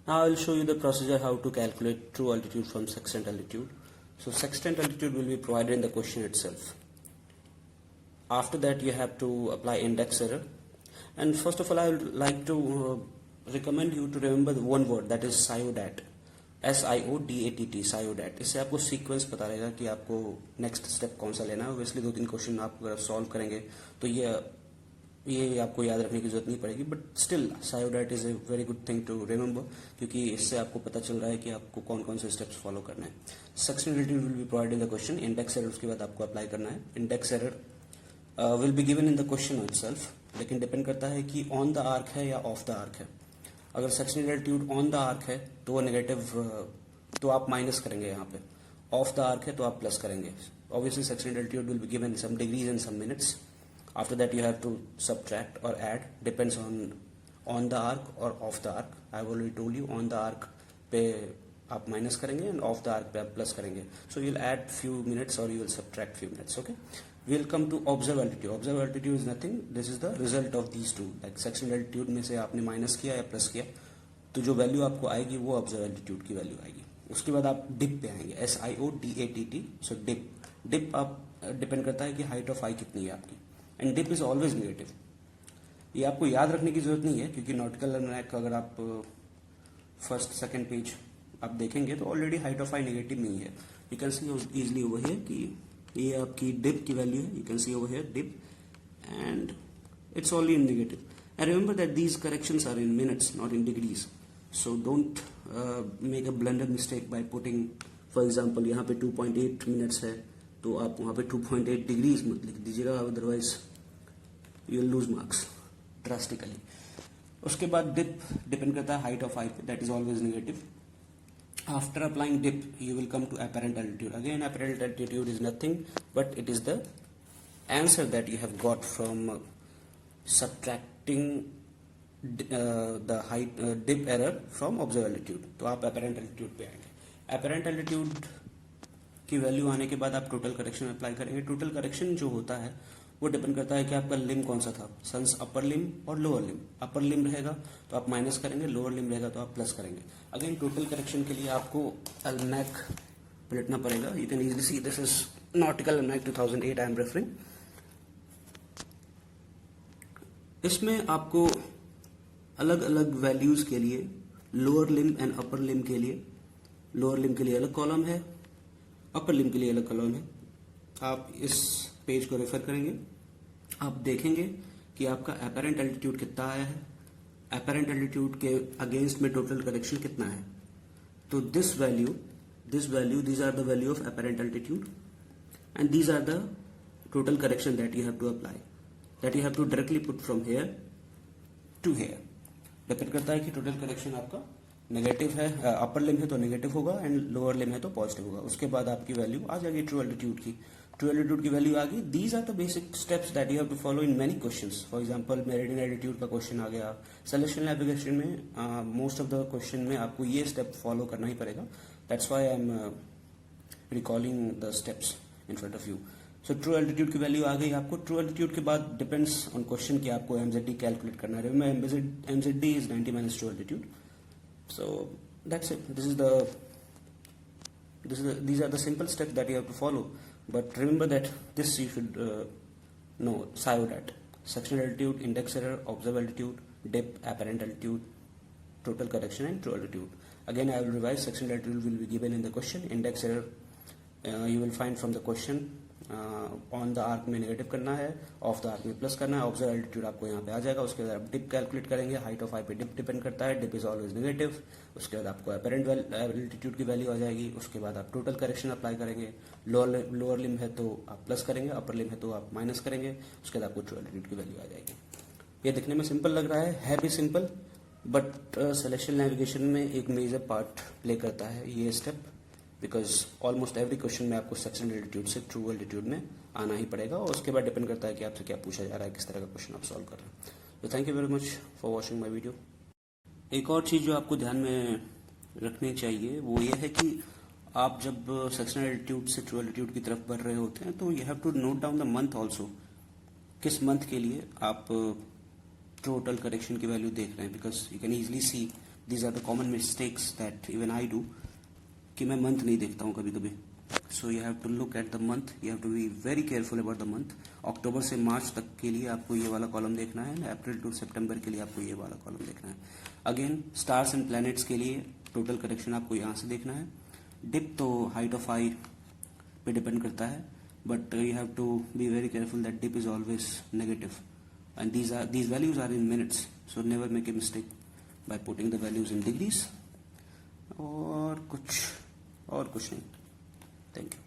Now I will show you the procedure how to calculate true altitude from sextant altitude. So sextant altitude will be provided in the question itself. After that you have to apply index error, and first of all I would like to recommend you to remember the one word, that is SIODAT. SIODAT, SIODAT. इससे आपको sequence पता रहेगा कि आपको next step कौन सा लेना है. ऑब्वियसली 2-3 क्वेश्चन आप अगर सॉल्व करेंगे तो ये आपको याद रखने की जरूरत नहीं पड़ेगी, but still SIODAT is a very good thing to remember, क्योंकि इससे आपको पता चल रहा है कि आपको कौन कौन से स्टेप्स फॉलो करना है. Section relative will B provide in the question. Index error उसके बाद आपको अप्लाई करना है. Index error will be given in the question itself, लेकिन डिपेंड करता है कि ऑन द आर्क है या ऑफ द आर्क है. अगर section relative on the arc है तो वो नेगेटिव, तो आप माइनस करेंगे यहाँ पे. ऑफ द आर्क है तो आप प्लस करेंगे. Obviously section relative will be given some degrees and some minutes. After that you have to subtract or add, depends on the arc or off the arc. I have already told you on the arc पे आप minus करेंगे and off the arc पे आप plus करेंगे. So you'll add few minutes or you will subtract few minutes. Okay. We'll come to observed altitude. Observed altitude is nothing. This is the result of these two. Like section altitude में से आपने minus किया या plus किया, तो जो value आपको आएगी वो ऑब्जर्व एल्टीट्यूड की वैल्यू आएगी. उसके बाद आप डिप पे आएंगे. SIODATT. सो डिप आप डिपेंड करता है कि हाइट ऑफ आई कितनी है आपकी, and dip is always negative. ये आपको याद रखने की जरूरत नहीं है, क्योंकि नॉटिकल अल्मैक अगर आप फर्स्ट सेकंड पेज आप देखेंगे तो already height of eye negative नहीं है. You can see easily over here कि ये आपकी डिप की वैल्यू है. You can see over here dip and it's only in negative. And remember that these corrections are in minutes, not in degrees. So don't make a blunder mistake by putting, for example यहाँ पे 2.8 minutes है तो आप वहां पे 2.8 degrees मत लिख दीजिएगा, otherwise you will lose marks drastically. उसके बाद डिप डिपेंड करता है हाइट ऑफ आई पे, that is always negative. After applying dip you will come to apparent altitude. Again apparent altitude is nothing but it is the answer that you have got from subtracting the height dip error from observe altitude. तो आप apparent altitude पे आएंगे. Apparent altitude की value आने के बाद आप total correction apply करेंगे. टोटल करेक्शन जो होता है वो डिपेंड करता है कि आपका लिम्ब कौन सा था, सन्स अपर लिम्ब और लोअर लिम्ब. अपर लिम्ब रहेगा तो आप माइनस करेंगे, लोअर लिम्ब रहेगा तो आप प्लस करेंगे. अगेन टोटल करेक्शन के लिए आपको अल्मैक पलटना पड़ेगा. You can easily see this is nautical almanac 2008 I am referring. इसमें आपको अलग अलग वैल्यूज के लिए lower limb and upper limb के लिए, लोअर लिम्ब के लिए अलग कॉलम है, अपर लिम्ब के लिए अलग कॉलम है. आप इस पेज को रेफर करेंगे, आप देखेंगे कि आपका अपैरेंट एल्टीट्यूड कितना आया है, अपैरेंट एल्टीट्यूड के अगेंस्ट में टोटल करेक्शन कितना है. तो this value these are the value of apparent altitude and these are the total correction that you have to apply, that you have to directly put from here to here. Depend करता है कि total correction आपका negative है, अपर लिम है तो negative होगा and lower limb है तो पॉजिटिव होगा. उसके बाद आपकी वैल्यू आ जाएगी ट्रू एल्टीट्यूड की. ट्रू एल्टीट्यूड की वैल्यू आ गई. These are the basic steps that you have to follow in many questions. For example meridian altitude का क्वेश्चन आ गया. सेलेक्शन नेविगेशन में मोस्ट ऑफ द क्वेश्चन में आपको ये स्टेप फॉलो करना ही पड़ेगा. That's why I am recalling the steps in front of you. So true altitude की वैल्यू आ गई आपको. ट्रू एल्टीट्यूड के बाद डिपेंड्स ऑन क्वेश्चन कि आपको एमजेड कैलकुलेट करना है. Mz is 90 minus true altitude. So that's it. These are the simple steps that you have to follow. But remember that this you should know. SIODAT: sectional altitude, index error, observed altitude, dip, apparent altitude, total correction, and true altitude. Again, I will revise. Sectional altitude will be given in the question. Index error you will find from the question. On the arc में negative करना है, of the arc में plus करना है. Observe altitude आपको यहाँ पे आ जाएगा. उसके बाद आप डिप कैलकुलेट करेंगे. हाइट ऑफ आई पे डिप डिपेंड करता है, डिप इज ऑलवेज नेगेटिव. उसके बाद आपको अपैरेंट एल्टीट्यूड की वैल्यू आ जाएगी. उसके बाद आप टोटल करेक्शन अप्लाई करेंगे. लोअर लिम है तो आप प्लस करेंगे, अपर लिम है तो आप माइनस करेंगे. उसके बाद आपको ट्रू एल्टीट्यूड की वैल्यू आ जाएगी. ये दिखने में सिंपल लग रहा है भी सिंपल, बट सिलेक्शन नेविगेशन में एक मेजर पार्ट प्ले करता है ये step, because almost every question में आपको सेक्शन एल्टीट्यूड से ट्रू एल्टीट्यूड में आना ही पड़ेगा. और उसके बाद डिपेंड करता है कि आपसे क्या पूछा जा रहा है, किस तरह का क्वेश्चन आप सॉल्व कर रहे हैं. तो thank you very much for watching my video. एक और चीज़ जो आपको ध्यान में रखनी चाहिए वो ये है कि आप जब सेक्शन एल्टीट्यूड से ट्रू एल्टीट्यूड की तरफ बढ़ रहे होते हैं तो you have to note down the month also. किस मंथ के लिए आप टोटल करेक्शन की वैल्यू देख रहे हैं, because you can easily see These are the common mistakes that even I do, कि मैं मंथ नहीं देखता हूँ कभी कभी. So you have to look at the month, you have to be very careful about the month. अक्टूबर से मार्च तक के लिए आपको ये वाला कॉलम देखना है, अप्रैल टू सितंबर के लिए आपको ये वाला कॉलम देखना है. अगेन स्टार्स एंड प्लैनेट्स के लिए टोटल करेक्शन आपको यहाँ से देखना है. डिप तो हाइट ऑफ आई पे डिपेंड करता है, but you have to be very careful that dip is always negative and these values are in minutes, so never make a mistake by putting the values in degrees. और कुछ नहीं. Thank you.